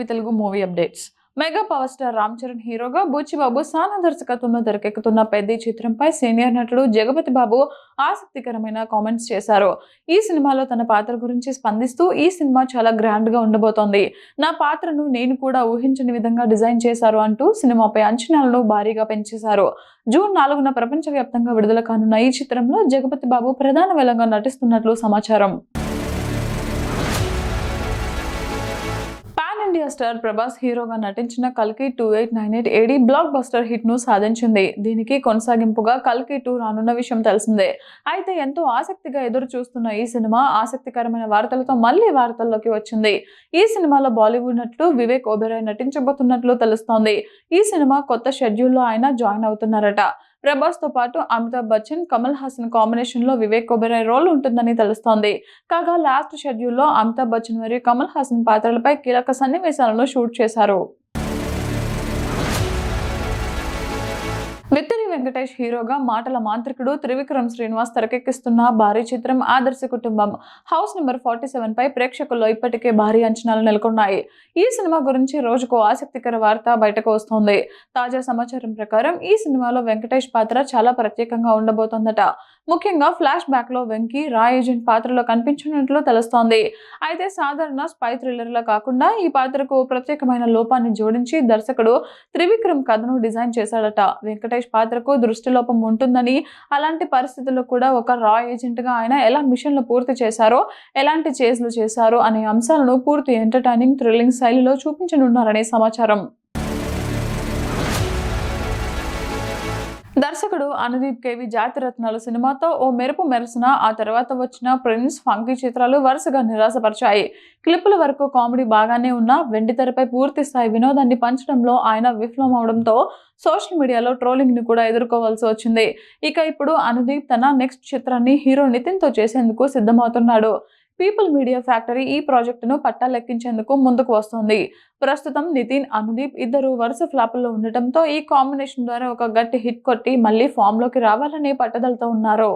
TV Telugu movie updates. Mega power star Ram Charan హీరోగా బుచ్చిబాబు సానా దర్శకత్వంలో తెరకెక్కుతున్న పెద్ద చిత్రంపై సీనియర్ నటుడు జగపతి బాబు ఆసక్తికరమైన కామెంట్స్ చేశారు. ఈ సినిమాలో తన పాత్ర గురించి స్పందిస్తూ, ఈ సినిమా చాలా గ్రాండ్ గా ఉండబోతోంది. నా పాత్రను నేను కూడా ఊహించని విధంగా డిజైన్ చేశారు అంటూ సినిమాపై అంచనాలను భారీగా పెంచేశారు. జూన్ 4న ప్రపంచవ్యాప్తంగా విడుదల కానున్న ఈ చిత్రంలో జగపతి బాబు ప్రధాన విలన్గా నటిస్తున్నట్లు సమాచారం. ఇండియా స్టార్ ప్రభాస్ హీరోగా నటించిన కల్కి 2898 ఏడి బ్లాక్ బస్టర్ హిట్ ను సాధించింది. దీనికి కొనసాగింపుగా కల్కి 2 రానున్న విషయం తెలిసిందే. అయితే ఎంతో ఆసక్తిగా ఎదురు చూస్తున్న ఈ సినిమా ఆసక్తికరమైన వార్తలతో మళ్లీ వార్తల్లోకి వచ్చింది. ఈ సినిమాలో బాలీవుడ్ నటుడు వివేక్ ఒబెరాయ్ నటించబోతున్నట్లు తెలుస్తోంది. ఈ సినిమా కొత్త షెడ్యూల్లో ఆయన జాయిన్ అవుతున్నారట. ప్రభాస్ తో పాటు అమితాబ్ బచ్చన్, కమల్ హాసన్ కాంబినేషన్ లో వివేక్ ఒబెరాయ్ రోల్ ఉంటుందని తెలుస్తోంది. కాగా లాస్ట్ షెడ్యూల్లో అమితాబ్ బచ్చన్ మరియు కమల్ హాసన్ పాత్రలపై కీలక సన్నివేశాలను షూట్ చేశారు. మిత్తిరి వెంకటేష్ హీరోగా మాటల మాంత్రికుడు త్రివిక్రమ్ శ్రీనివాస్ తెరకెక్కిస్తున్న భారీ చిత్రం ఆదర్శ కుటుంబం హౌస్ నెంబర్ 47 పై ప్రేక్షకుల్లో ఇప్పటికే భారీ అంచనాలు నెలకొన్నాయి. ఈ సినిమా గురించి రోజుకో ఆసక్తికర వార్త బయటకు వస్తోంది. తాజా సమాచారం ప్రకారం ఈ సినిమాలో వెంకటేష్ పాత్ర చాలా ప్రత్యేకంగా ఉండబోతోందట. ముఖ్యంగా ఫ్లాష్ బ్యాక్ లో వెంకీ రా ఏజెంట్ పాత్రలో కనిపించినట్లు తెలుస్తోంది. అయితే సాధారణ స్పై థ్రిల్లర్ లా కాకుండా ఈ పాత్రకు ప్రత్యేకమైన లోపాన్ని జోడించి దర్శకుడు త్రివిక్రమ్ కథను డిజైన్ చేశాడట. వెంకటేష్ పాత్రకు దృష్టిలోపం ఉంటుందని, అలాంటి పరిస్థితుల్లో కూడా ఒక రా ఏజెంట్ గా ఆయన ఎలా మిషన్లు పూర్తి చేశారో, ఎలాంటి చేజ్లు చేశారో అనే అంశాలను పూర్తి ఎంటర్టైనింగ్ థ్రిల్లింగ్ శైలిలో చూపించనున్నారనే సమాచారం. దర్శకుడు అనుదీప్ కేవి జాతిరత్నాలు సినిమాతో ఓ మెరుపు మెరిసిన ఆ తర్వాత వచ్చిన ప్రిన్స్, ఫంకీ చిత్రాలు వరుసగా నిరాశపరిచాయి. క్లిప్పుల వరకు కామెడీ బాగానే ఉన్నా వెండితెరపై పూర్తి స్థాయి వినోదాన్ని పంచడంలో ఆయన విఫలమవడంతో సోషల్ మీడియాలో ట్రోలింగ్ ని కూడా ఎదుర్కోవాల్సి వచ్చింది. ఇక ఇప్పుడు అనుదీప్ తన నెక్స్ట్ చిత్రాన్ని హీరో నితిన్ తో చేసేందుకు సిద్ధమవుతున్నాడు. పీపుల్ మీడియా ఫ్యాక్టరీ ఈ ప్రాజెక్టును పట్టాలెక్కించేందుకు ముందుకు వస్తోంది. ప్రస్తుతం నితిన్, అనుదీప్ ఇద్దరు వరుస ఫ్లాపుల్లో ఉండటంతో ఈ కాంబినేషన్ ద్వారా ఒక గట్టి హిట్ కొట్టి మళ్లీ ఫామ్ లోకి రావాలనే పట్టుదలతో ఉన్నారు.